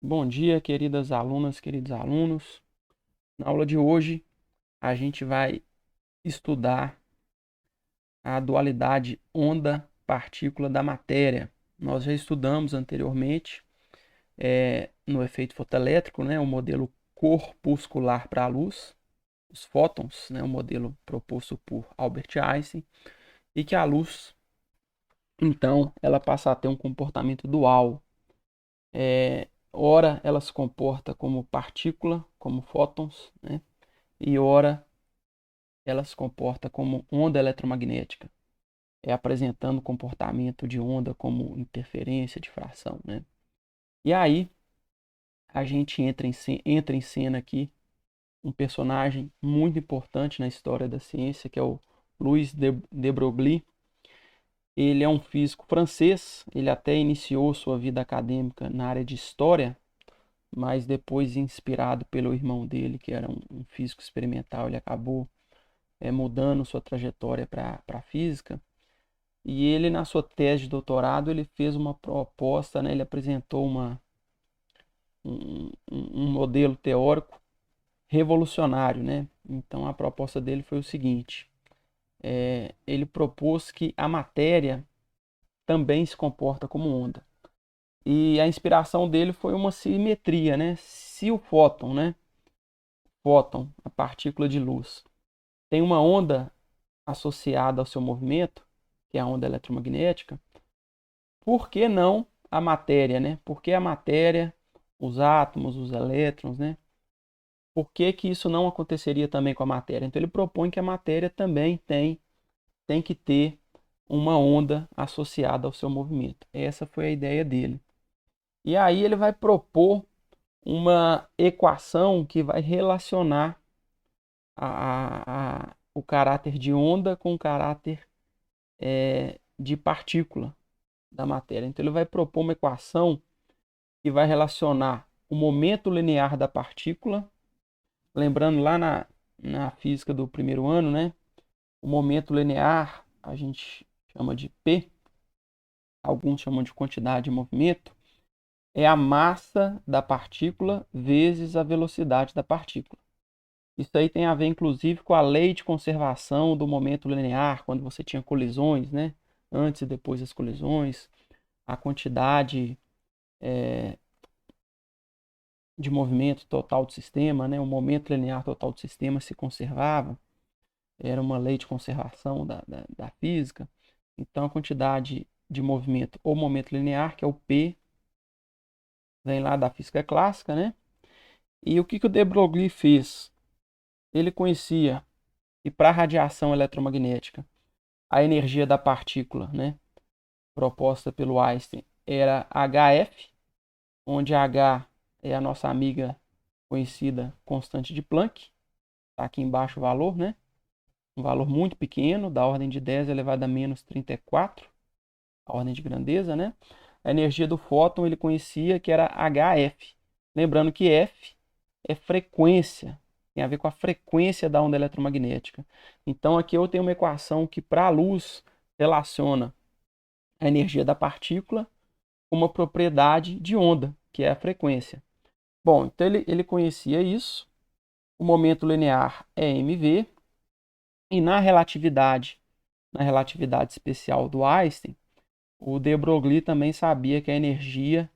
Bom dia, queridas alunas, queridos alunos. Na aula de hoje, a gente vai estudar a dualidade onda-partícula da matéria. Nós já estudamos anteriormente no efeito fotoelétrico, o modelo corpuscular para a luz, os fótons, o modelo proposto por Albert Einstein, e que a luz, então, ela passa a ter um comportamento dual. Ora, ela se comporta como partícula, como fótons, e ora ela se comporta como onda eletromagnética, apresentando comportamento de onda como interferência, difração, E aí a gente entra em cena aqui um personagem muito importante na história da ciência, que é o Louis de Broglie. Ele é um físico francês, ele até iniciou sua vida acadêmica na área de história, mas depois, inspirado pelo irmão dele, que era um físico experimental, ele acabou mudando sua trajetória para a física. E ele, na sua tese de doutorado, ele fez uma proposta, ele apresentou um modelo teórico revolucionário, Então, a proposta dele foi o seguinte: ele propôs que a matéria também se comporta como onda. E a inspiração dele foi uma simetria, Se o fóton, a partícula de luz, tem uma onda associada ao seu movimento, que é a onda eletromagnética, por que não a matéria, Por que a matéria, os átomos, os elétrons, Por que que isso não aconteceria também com a matéria? Então ele propõe que a matéria também tem que ter uma onda associada ao seu movimento. Essa foi a ideia dele. E aí ele vai propor uma equação que vai relacionar o caráter de onda com o caráter de partícula da matéria. Então ele vai propor uma equação que vai relacionar o momento linear da partícula, lembrando lá na física do primeiro ano, o momento linear a gente chama de P, alguns chamam de quantidade de movimento, é a massa da partícula vezes a velocidade da partícula. Isso aí tem a ver, inclusive, com a lei de conservação do momento linear, quando você tinha colisões, Antes e depois das colisões, a quantidade de movimento total do sistema, o momento linear total do sistema se conservava, era uma lei de conservação da física. Então, a quantidade de movimento ou momento linear, que é o P, vem lá da física clássica, E o que o de Broglie fez? Ele conhecia que para a radiação eletromagnética, a energia da partícula, proposta pelo Einstein, era HF, onde H é a nossa amiga conhecida constante de Planck. Está aqui embaixo o valor, Um valor muito pequeno, da ordem de 10 elevado a menos 34, a ordem de grandeza, A energia do fóton ele conhecia que era HF. Lembrando que F é frequência, tem a ver com a frequência da onda eletromagnética. Então aqui eu tenho uma equação que para a luz relaciona a energia da partícula com uma propriedade de onda, que é a frequência. Bom, então ele conhecia isso. O momento linear é mv, e na relatividade especial do Einstein, o de Broglie também sabia que a energia,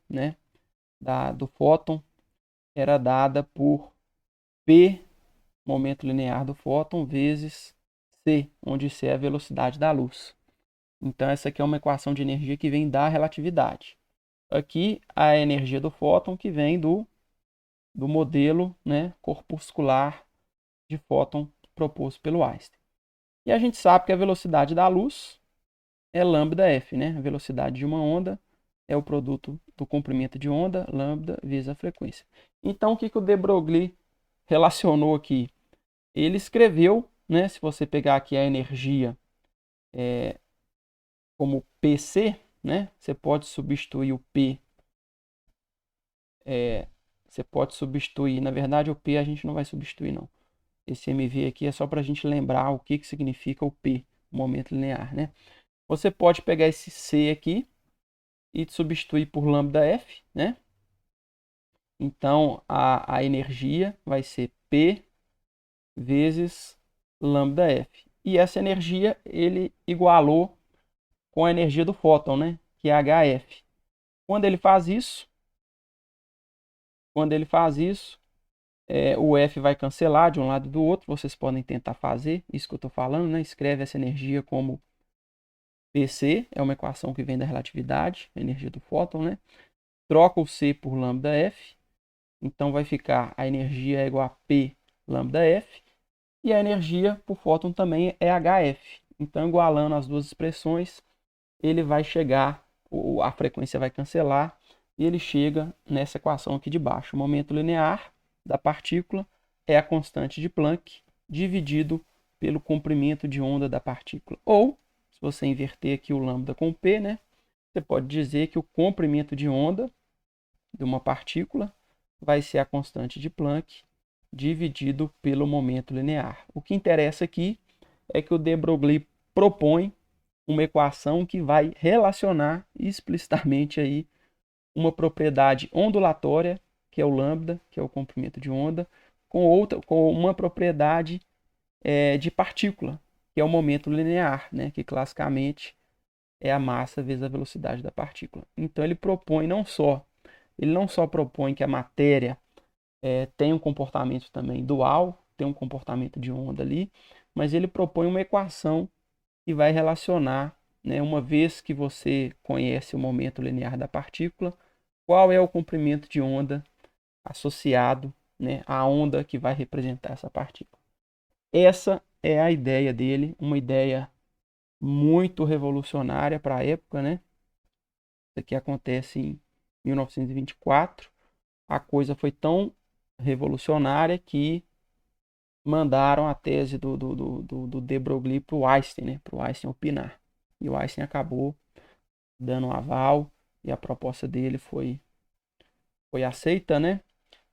do fóton era dada por P, momento linear do fóton, vezes C, onde C é a velocidade da luz. Então essa aqui é uma equação de energia que vem da relatividade. Aqui a energia do fóton que vem do modelo, corpuscular de fóton proposto pelo Einstein. E a gente sabe que a velocidade da luz é lambda-f, A velocidade de uma onda é o produto do comprimento de onda, lambda, vezes a frequência. Então, o que o de Broglie relacionou aqui? Ele escreveu, se você pegar aqui a energia como PC, você pode substituir o P, você pode substituir, na verdade o P a gente não vai substituir não. Esse MV aqui é só para a gente lembrar o que significa o P, momento linear, Você pode pegar esse C aqui e substituir por lambda F, Então, a energia vai ser P vezes lambda F. E essa energia ele igualou com a energia do fóton, né? Que é HF. Quando ele faz isso, o F vai cancelar de um lado e do outro. Vocês podem tentar fazer isso que eu estou falando, né? Escreve essa energia como PC, é uma equação que vem da relatividade, a energia do fóton, né? Troca o C por lambda F. Então vai ficar a energia é igual a P lambda F. E a energia por fóton também é HF. Então, igualando as duas expressões, ele vai chegar, a frequência vai cancelar, e ele chega nessa equação aqui de baixo. O momento linear da partícula é a constante de Planck dividido pelo comprimento de onda da partícula. Ou, se você inverter aqui o lambda com P, né, você pode dizer que o comprimento de onda de uma partícula vai ser a constante de Planck dividido pelo momento linear. O que interessa aqui é que o de Broglie propõe uma equação que vai relacionar explicitamente aí uma propriedade ondulatória, que é o lambda, que é o comprimento de onda, com uma propriedade de partícula, que é o momento linear, né, que classicamente é a massa vezes a velocidade da partícula. Então ele não só propõe que a matéria tem um comportamento também dual, tem um comportamento de onda ali, mas ele propõe uma equação que vai relacionar, né, uma vez que você conhece o momento linear da partícula, qual é o comprimento de onda associado, né, à onda que vai representar essa partícula. Essa é a ideia dele, uma ideia muito revolucionária para a época, né? Isso aqui acontece em 1924. A coisa foi tão revolucionária que mandaram a tese do de Broglie para o Einstein, né? Para o Einstein opinar. E o Einstein acabou dando um aval e a proposta dele foi aceita, né?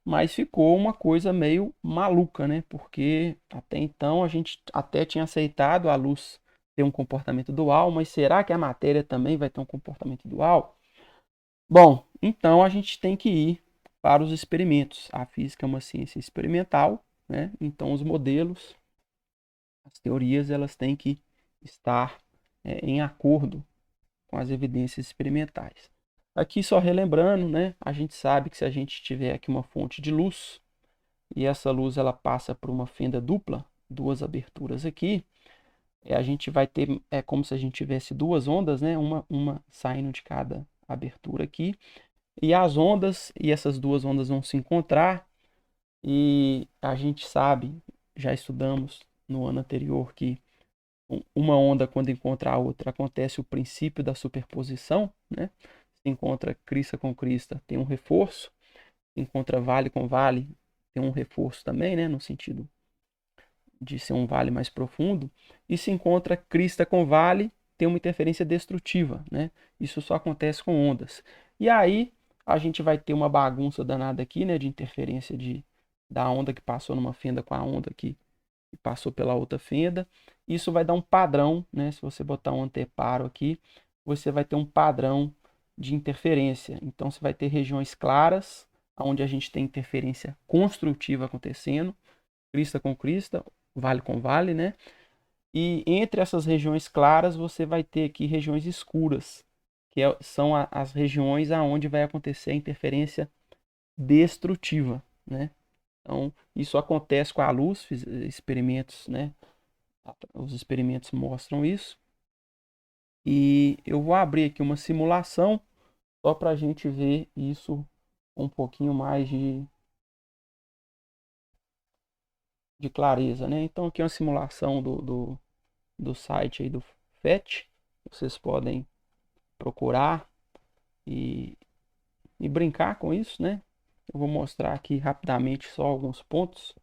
Mas ficou uma coisa meio maluca, né? Porque até então a gente até tinha aceitado a luz ter um comportamento dual, mas será que a matéria também vai ter um comportamento dual? Bom, então a gente tem que ir para os experimentos. A física é uma ciência experimental, né? Então os modelos, as teorias, elas têm que estar em acordo com as evidências experimentais. Aqui só relembrando, né? A gente sabe que se a gente tiver aqui uma fonte de luz e essa luz ela passa por uma fenda dupla, duas aberturas aqui, a gente vai ter como se a gente tivesse duas ondas, né? Uma saindo de cada abertura aqui. E as ondas, e essas duas ondas vão se encontrar, e a gente sabe, já estudamos no ano anterior, que uma onda, quando encontra a outra, acontece o princípio da superposição, né? Se encontra crista com crista, tem um reforço. Se encontra vale com vale, tem um reforço também, né? No sentido de ser um vale mais profundo. E se encontra crista com vale, tem uma interferência destrutiva, né? Isso só acontece com ondas. E aí a gente vai ter uma bagunça danada aqui, né? De interferência da onda que passou numa fenda com a onda que passou pela outra fenda. Isso vai dar um padrão, né? Se você botar um anteparo aqui, você vai ter um padrão de interferência. Então você vai ter regiões claras, onde a gente tem interferência construtiva acontecendo, crista com crista, vale com vale, né? E entre essas regiões claras você vai ter aqui regiões escuras, que são as regiões aonde vai acontecer a interferência destrutiva, né? Então, isso acontece com a luz, fiz experimentos, né? Os experimentos mostram isso. E eu vou abrir aqui uma simulação só para a gente ver isso com um pouquinho mais de clareza, né? Então aqui é uma simulação do site aí do FET. Vocês podem procurar e, e brincar com isso, né? Eu vou mostrar aqui rapidamente só alguns pontos.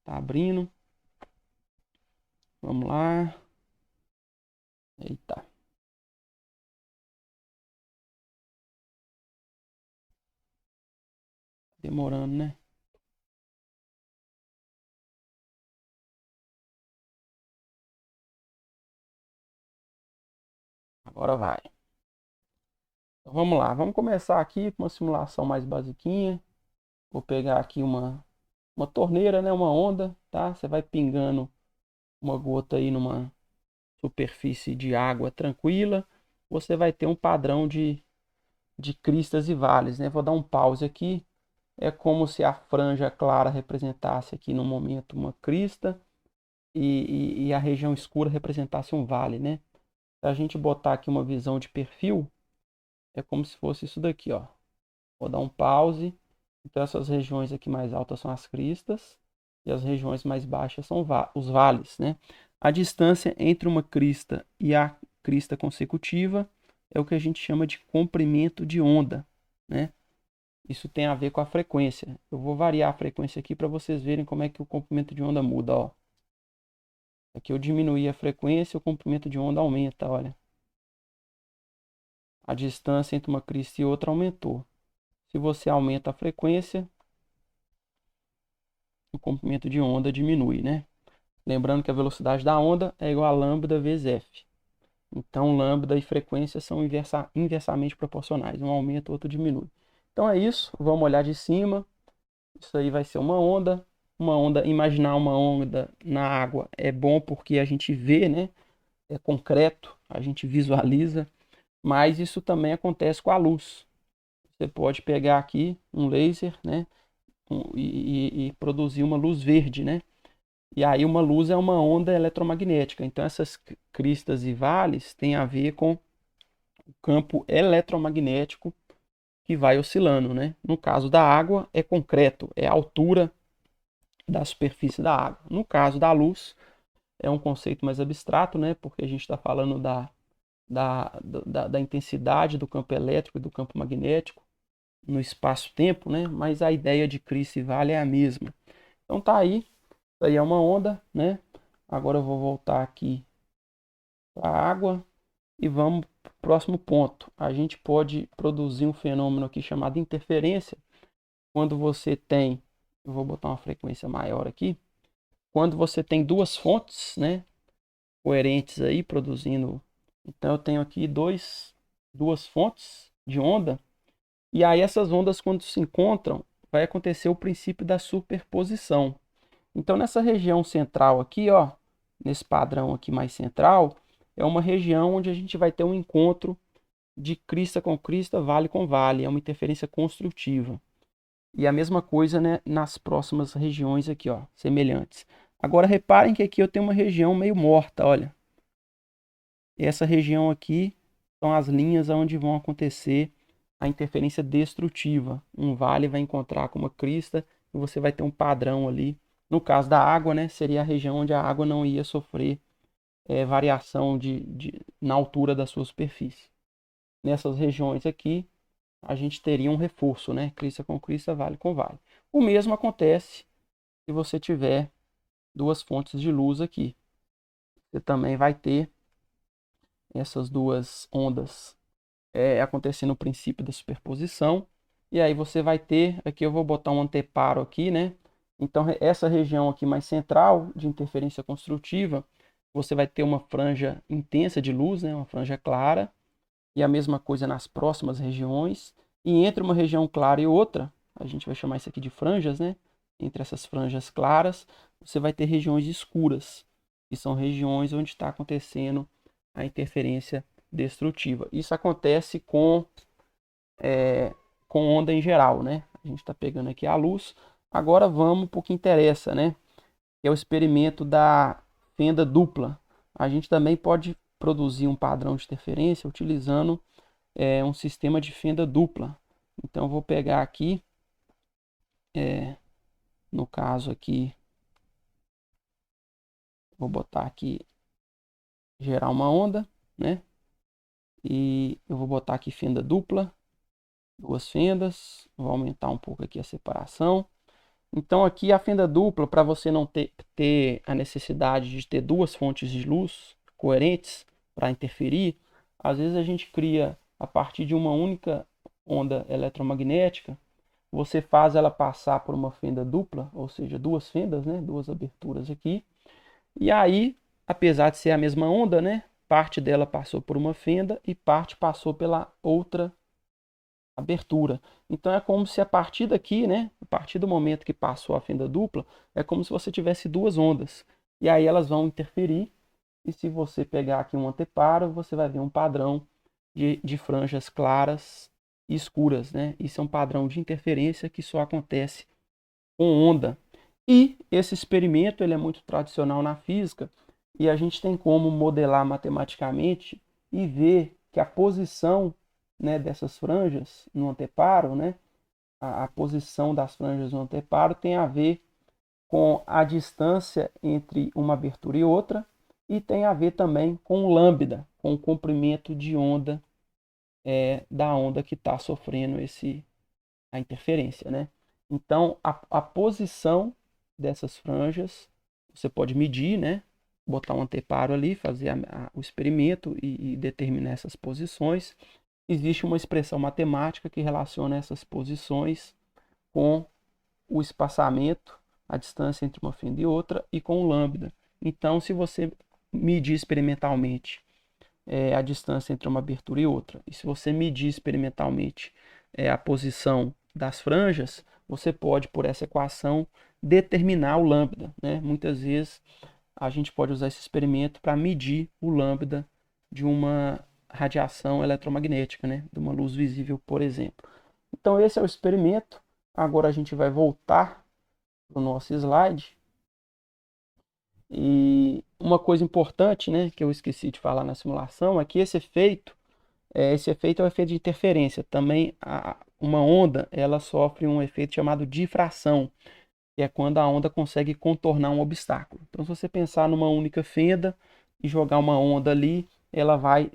Tá abrindo. Vamos lá. Eita. Demorando, né? Agora vai. Vamos lá, vamos começar aqui com uma simulação mais basiquinha. Vou pegar aqui uma torneira, né, uma onda, tá? Você vai pingando uma gota aí numa superfície de água tranquila. Você vai ter um padrão de cristas e vales, né? Vou dar um pause aqui. É como se a franja clara representasse aqui no momento uma crista e a região escura representasse um vale, né? Se a gente botar aqui uma visão de perfil, é como se fosse isso daqui, ó. Vou dar um pause. Então essas regiões aqui mais altas são as cristas e as regiões mais baixas são os vales, né? A distância entre uma crista e a crista consecutiva é o que a gente chama de comprimento de onda, né? Isso tem a ver com a frequência. Eu vou variar a frequência aqui para vocês verem como é que o comprimento de onda muda, ó. Aqui eu diminuí a frequência, o comprimento de onda aumenta, olha. A distância entre uma crista e outra aumentou. Se você aumenta a frequência, o comprimento de onda diminui, né? Lembrando que a velocidade da onda é igual a lambda vezes f. Então, lambda e frequência são inversamente proporcionais. Um aumenta, o outro diminui. Então é isso. Vamos olhar de cima. Isso aí vai ser uma onda. Uma onda, imaginar uma onda na água é bom porque a gente vê, né? É concreto, a gente visualiza. Mas isso também acontece com a luz. Você pode pegar aqui um laser, né? E produzir uma luz verde, né? E aí uma luz é uma onda eletromagnética. Então essas cristas e vales têm a ver com o campo eletromagnético que vai oscilando, né? No caso da água é concreto, é a altura da superfície da água. No caso da luz é um conceito mais abstrato, né? Porque a gente está falando da intensidade do campo elétrico e do campo magnético no espaço-tempo, né? Mas a ideia de crista e vale é a mesma. Então tá aí, isso aí é uma onda, né? Agora eu vou voltar aqui para a água e vamos para o próximo ponto. A gente pode produzir um fenômeno aqui chamado interferência, quando você tem, eu vou botar uma frequência maior aqui, quando você tem duas fontes, né, coerentes aí produzindo. Então eu tenho aqui duas fontes de onda, e aí essas ondas quando se encontram, vai acontecer o princípio da superposição. Então, nessa região central aqui, ó, nesse padrão aqui mais central, é uma região onde a gente vai ter um encontro de crista com crista, vale com vale, é uma interferência construtiva. E a mesma coisa, né, nas próximas regiões aqui, ó, semelhantes. Agora reparem que aqui eu tenho uma região meio morta, olha. Essa região aqui são as linhas onde vão acontecer a interferência destrutiva. Um vale vai encontrar com uma crista e você vai ter um padrão ali. No caso da água, né, seria a região onde a água não ia sofrer variação na altura da sua superfície. Nessas regiões aqui, a gente teria um reforço, né? Crista com crista, vale com vale. O mesmo acontece se você tiver duas fontes de luz aqui. Você também vai ter essas duas ondas acontecendo no princípio da superposição. E aí você vai ter, aqui eu vou botar um anteparo aqui, né? Então essa região aqui mais central de interferência construtiva, você vai ter uma franja intensa de luz, né? Uma franja clara. E a mesma coisa nas próximas regiões. E entre uma região clara e outra, a gente vai chamar isso aqui de franjas, né? Entre essas franjas claras, você vai ter regiões escuras, que são regiões onde está acontecendo a interferência destrutiva. Isso acontece com onda em geral, né? A gente está pegando aqui a luz. Agora vamos para o que interessa, né? Que é o experimento da fenda dupla. A gente também pode produzir um padrão de interferência utilizando um sistema de fenda dupla. Então eu vou pegar aqui, no caso aqui, vou botar aqui gerar uma onda, né? E eu vou botar aqui fenda dupla, duas fendas, vou aumentar um pouco aqui a separação. Então aqui a fenda dupla, para você não ter a necessidade de ter duas fontes de luz coerentes para interferir, às vezes a gente cria a partir de uma única onda eletromagnética, você faz ela passar por uma fenda dupla, ou seja, duas fendas, né, duas aberturas aqui, e aí, apesar de ser a mesma onda, né, parte dela passou por uma fenda e parte passou pela outra abertura. Então é como se a partir daqui, né, a partir do momento que passou a fenda dupla, é como se você tivesse duas ondas. E aí elas vão interferir, e se você pegar aqui um anteparo, você vai ver um padrão de franjas claras e escuras, né? Isso é um padrão de interferência que só acontece com onda. E esse experimento ele é muito tradicional na física, e a gente tem como modelar matematicamente e ver que a posição, né, dessas franjas no anteparo, né, a posição das franjas no anteparo tem a ver com a distância entre uma abertura e outra, e tem a ver também com o lambda, com o comprimento de onda da onda que está sofrendo a interferência, né? Então, a posição dessas franjas, você pode medir, né? Botar um anteparo ali, fazer o experimento e determinar essas posições. Existe uma expressão matemática que relaciona essas posições com o espaçamento, a distância entre uma fenda e outra, e com o lambda. Então, se você medir experimentalmente a distância entre uma abertura e outra, e se você medir experimentalmente a posição das franjas, você pode, por essa equação, determinar o lambda, né? Muitas vezes a gente pode usar esse experimento para medir o lambda de uma radiação eletromagnética, né? De uma luz visível, por exemplo. Então esse é o experimento. Agora a gente vai voltar para o nosso slide. E uma coisa importante, né, que eu esqueci de falar na simulação, é que esse efeito é o efeito de interferência. Também uma onda, ela sofre um efeito chamado difração, que é quando a onda consegue contornar um obstáculo. Então, se você pensar numa única fenda e jogar uma onda ali, ela vai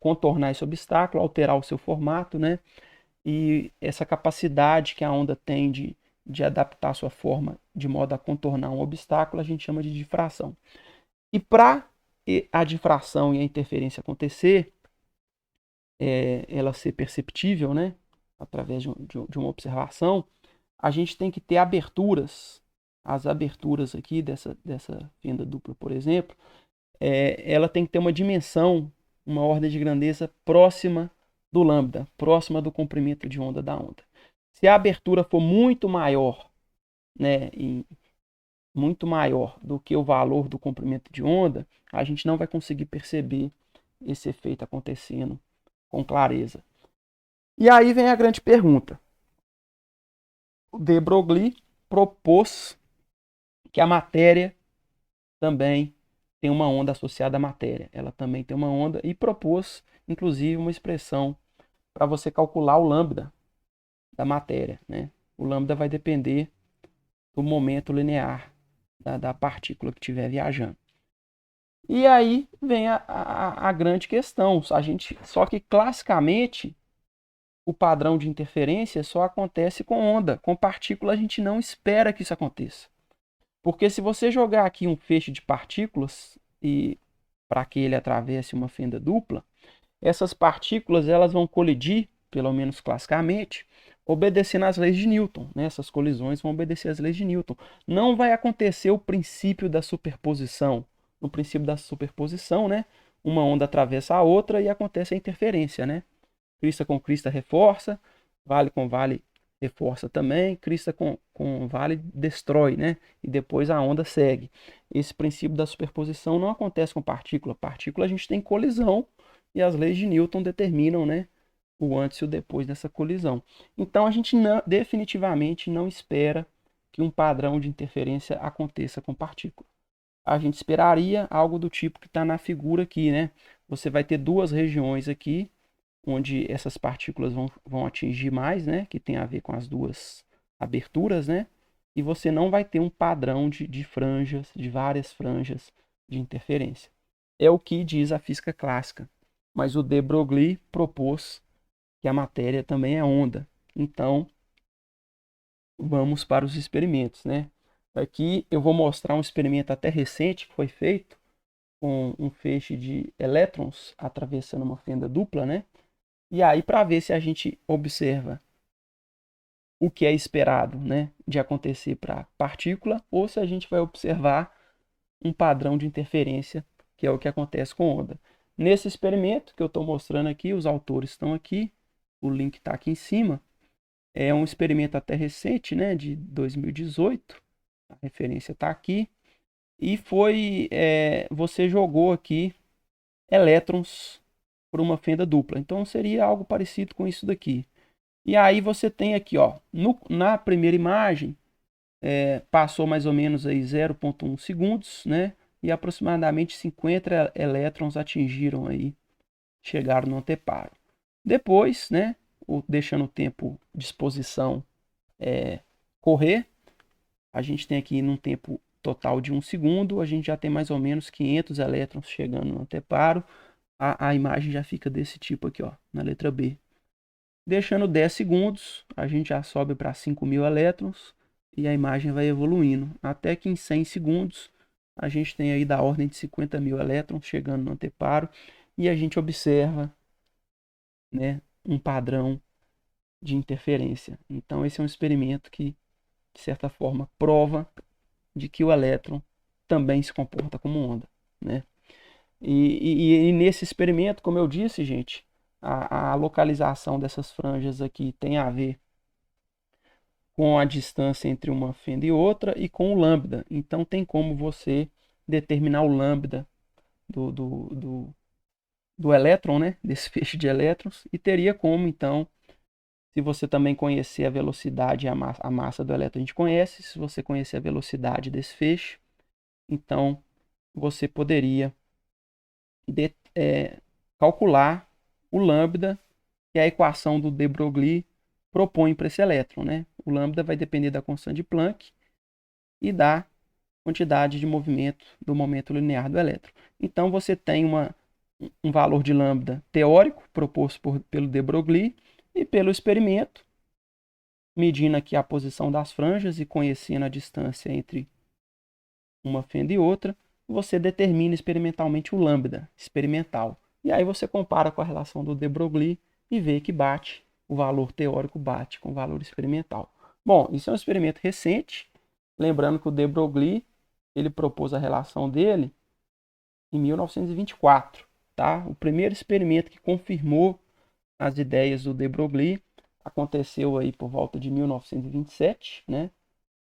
contornar esse obstáculo, alterar o seu formato, né? E essa capacidade que a onda tem de adaptar a sua forma de modo a contornar um obstáculo, a gente chama de difração. E para a difração e a interferência acontecer, ela ser perceptível, né, através de uma observação, a gente tem que ter aberturas. As aberturas aqui dessa fenda dupla, por exemplo, ela tem que ter uma dimensão, uma ordem de grandeza próxima do lambda, próxima do comprimento de onda da onda. Se a abertura for muito maior, né, muito maior do que o valor do comprimento de onda, a gente não vai conseguir perceber esse efeito acontecendo com clareza. E aí vem a grande pergunta. O de Broglie propôs que a matéria também tem uma onda associada à matéria. Ela também tem uma onda e propôs, inclusive, uma expressão para você calcular o lambda da matéria, né? O lambda vai depender do momento linear da partícula que estiver viajando. E aí vem a grande questão. Só que classicamente o padrão de interferência só acontece com onda. Com partícula a gente não espera que isso aconteça. Porque se você jogar aqui um feixe de partículas e para que ele atravesse uma fenda dupla, essas partículas elas vão colidir, pelo menos classicamente, obedecendo às leis de Newton, né? Essas colisões vão obedecer às leis de Newton. Não vai acontecer o princípio da superposição. No princípio da superposição, né, uma onda atravessa a outra e acontece a interferência, né? Crista com crista reforça, vale com vale reforça também, crista com vale destrói, né? E depois a onda segue. Esse princípio da superposição não acontece com partícula. Partícula a gente tem colisão e as leis de Newton determinam, né, o antes e o depois dessa colisão. Então a gente definitivamente não espera que um padrão de interferência aconteça com partícula. A gente esperaria algo do tipo que está na figura aqui, né? Você vai ter duas regiões aqui, onde essas partículas vão atingir mais, né? Que tem a ver com as duas aberturas, né? E você não vai ter um padrão de franjas, de várias franjas de interferência. É o que diz a física clássica. Mas o de Broglie propôs que a matéria também é onda. Então, vamos para os experimentos, né? Aqui eu vou mostrar um experimento até recente que foi feito com um feixe de elétrons atravessando uma fenda dupla, né? E aí para ver se a gente observa o que é esperado, né, de acontecer para partícula ou se a gente vai observar um padrão de interferência, que é o que acontece com onda. Nesse experimento que eu estou mostrando aqui, os autores estão aqui, o link está aqui em cima. É um experimento até recente, né, de 2018. A referência está aqui. E você jogou aqui elétrons por uma fenda dupla. Então seria algo parecido com isso daqui. E aí você tem aqui, ó, na primeira imagem, passou mais ou menos aí 0,1 segundos, né? E aproximadamente 50 elétrons atingiram aí, chegaram no anteparo. Depois, né, deixando o tempo de exposição correr, a gente tem aqui num tempo total de 1 segundo, a gente já tem mais ou menos 500 elétrons chegando no anteparo. A imagem já fica desse tipo aqui, ó, na letra B. Deixando 10 segundos, a gente já sobe para 5.000 elétrons e a imagem vai evoluindo. Até que em 100 segundos, a gente tem aí da ordem de 50.000 elétrons chegando no anteparo e a gente observa, né, um padrão de interferência. Então esse é um experimento que, de certa forma, prova de que o elétron também se comporta como onda, né? E nesse experimento, como eu disse, gente, a localização dessas franjas aqui tem a ver com a distância entre uma fenda e outra e com o lambda. Então tem como você determinar o lambda do elétron, né? Desse feixe de elétrons. E teria como, então, se você também conhecer a velocidade e a massa do elétron, a gente conhece. Se você conhecer a velocidade desse feixe, então você poderia calcular o lambda que a equação do de Broglie propõe para esse elétron, né? O lambda vai depender da constante de Planck e da quantidade de movimento do momento linear do elétron. Então você tem um valor de lambda teórico proposto pelo de Broglie e pelo experimento, medindo aqui a posição das franjas e conhecendo a distância entre uma fenda e outra, você determina experimentalmente o lambda experimental. E aí você compara com a relação do de Broglie e vê que bate, o valor teórico bate com o valor experimental. Bom, isso é um experimento recente. Lembrando que o de Broglie, ele propôs a relação dele em 1924. Tá? O primeiro experimento que confirmou as ideias do de Broglie aconteceu aí por volta de 1927, né?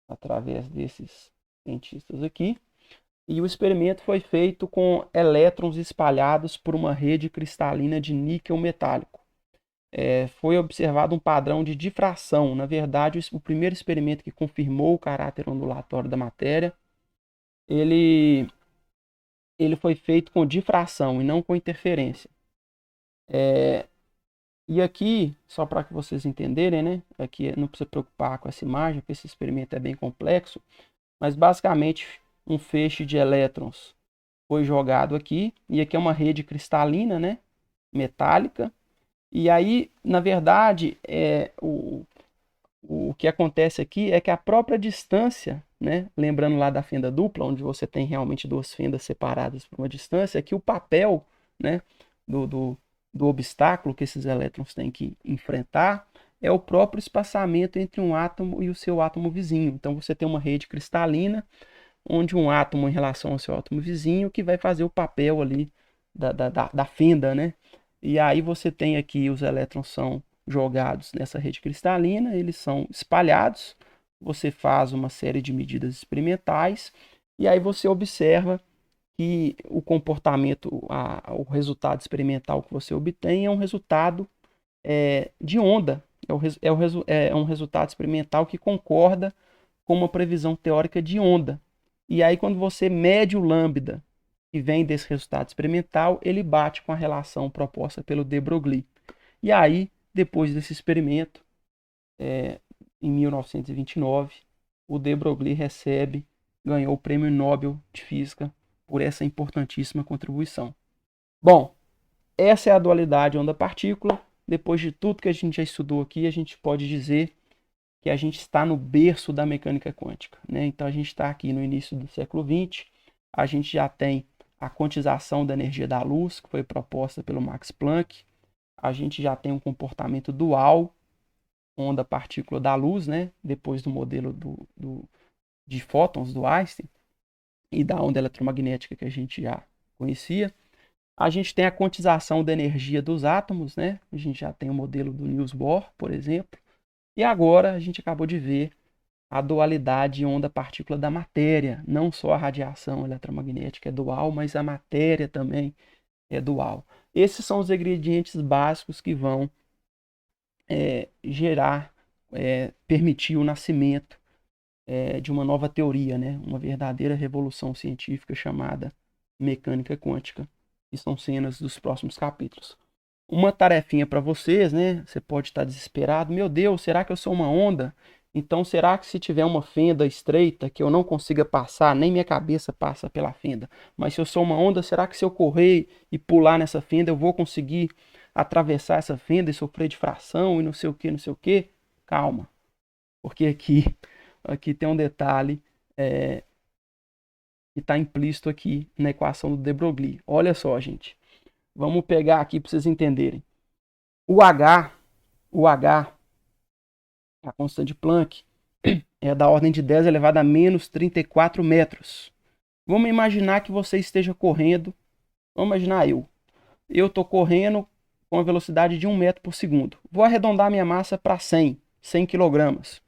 Através desses cientistas aqui. E o experimento foi feito com elétrons espalhados por uma rede cristalina de níquel metálico. Foi observado um padrão de difração. Na verdade, o primeiro experimento que confirmou o caráter ondulatório da matéria, ele foi feito com difração e não com interferência. E aqui, só para que vocês entenderem, né? Aqui não precisa preocupar com essa imagem, porque esse experimento é bem complexo. Mas basicamente um feixe de elétrons foi jogado aqui, e aqui é uma rede cristalina, né, metálica, e aí, na verdade, o que acontece aqui é que a própria distância, né, lembrando lá da fenda dupla, onde você tem realmente duas fendas separadas por uma distância, que o papel, né, do obstáculo que esses elétrons têm que enfrentar é o próprio espaçamento entre um átomo e o seu átomo vizinho. Então você tem uma rede cristalina, onde um átomo em relação ao seu átomo vizinho que vai fazer o papel ali da fenda, né? E aí você tem aqui os elétrons são jogados nessa rede cristalina, eles são espalhados, você faz uma série de medidas experimentais e aí você observa que o comportamento, o resultado experimental que você obtém é um resultado de onda, é um resultado experimental que concorda com uma previsão teórica de onda. E aí, quando você mede o lambda que vem desse resultado experimental, ele bate com a relação proposta pelo de Broglie. E aí, depois desse experimento, em 1929, o de Broglie ganhou o Prêmio Nobel de Física por essa importantíssima contribuição. Bom, essa é a dualidade onda-partícula. Depois de tudo que a gente já estudou aqui, a gente pode dizer que a gente está no berço da mecânica quântica, né? Então a gente está aqui no início do século XX, a gente já tem a quantização da energia da luz, que foi proposta pelo Max Planck, a gente já tem um comportamento dual, onda-partícula da luz, né? Depois do modelo de fótons do Einstein e da onda eletromagnética que a gente já conhecia. A gente tem a quantização da energia dos átomos, né? A gente já tem o modelo do Niels Bohr, por exemplo. E agora a gente acabou de ver a dualidade onda-partícula da matéria. Não só a radiação eletromagnética é dual, mas a matéria também é dual. Esses são os ingredientes básicos que vão permitir o nascimento de uma nova teoria, né? Uma verdadeira revolução científica chamada mecânica quântica, que são cenas dos próximos capítulos. Uma tarefinha para vocês, né? Você pode estar desesperado. Meu Deus, será que eu sou uma onda? Então, será que se tiver uma fenda estreita que eu não consiga passar, nem minha cabeça passa pela fenda, mas se eu sou uma onda, será que se eu correr e pular nessa fenda, eu vou conseguir atravessar essa fenda e sofrer difração e não sei o que, não sei o que? Calma, porque aqui tem um detalhe que está implícito aqui na equação do de Broglie. Olha só, gente. Vamos pegar aqui para vocês entenderem. O H, a constante de Planck, é da ordem de 10 elevado a menos 34 metros. Vamos imaginar que você esteja correndo. Vamos imaginar eu estou correndo com a velocidade de 1 metro por segundo. Vou arredondar minha massa para 100 kg.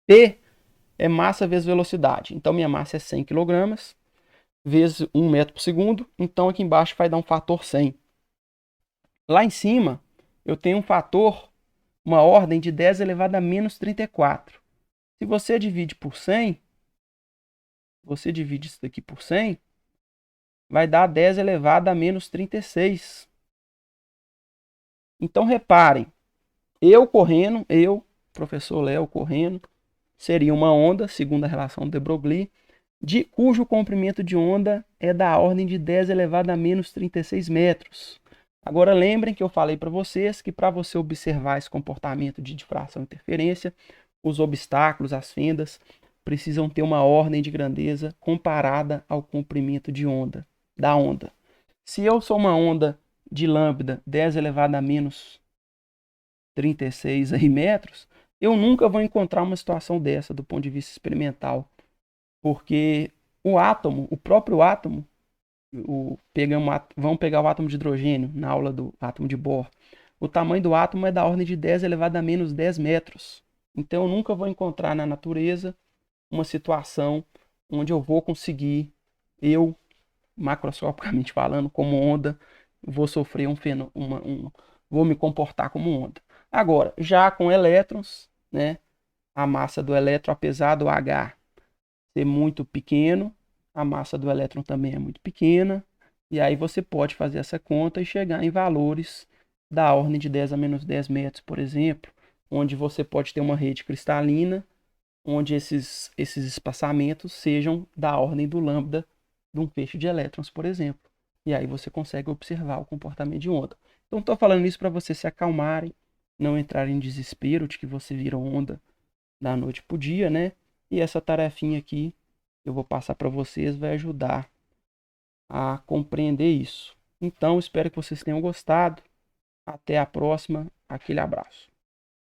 P é massa vezes velocidade. Então, minha massa é 100 kg vezes 1 metro por segundo. Então, aqui embaixo vai dar um fator 100. Lá em cima, eu tenho um fator, uma ordem de 10 elevado a menos 34. Se você divide por 100, você divide isso daqui por 100, vai dar 10 elevado a menos 36. Então, reparem, eu, professor Léo, correndo, seria uma onda, segundo a relação de Broglie, cujo comprimento de onda é da ordem de 10 elevado a menos 36 metros. Agora lembrem que eu falei para vocês que para você observar esse comportamento de difração e interferência, os obstáculos, as fendas, precisam ter uma ordem de grandeza comparada ao comprimento de onda, da onda. Se eu sou uma onda de lambda 10 elevado a menos 36 metros, eu nunca vou encontrar uma situação dessa do ponto de vista experimental, porque o próprio átomo, vamos pegar o átomo de hidrogênio na aula do átomo de Bohr. O tamanho do átomo é da ordem de 10 elevado a menos 10 metros. Então eu nunca vou encontrar na natureza uma situação onde eu vou conseguir, macroscopicamente falando, como onda, vou sofrer vou me comportar como onda. Agora, já com elétrons, né, a massa do elétron, apesar do H ser muito pequeno, a massa do elétron também é muito pequena, e aí você pode fazer essa conta e chegar em valores da ordem de 10 a menos 10 metros, por exemplo, onde você pode ter uma rede cristalina, onde esses espaçamentos sejam da ordem do lambda de um feixe de elétrons, por exemplo. E aí você consegue observar o comportamento de onda. Então, estou falando isso para vocês se acalmarem, não entrarem em desespero de que você vira onda da noite para o dia, né? E essa tarefinha aqui eu vou passar para vocês, vai ajudar a compreender isso. Então, espero que vocês tenham gostado. Até a próxima. Aquele abraço.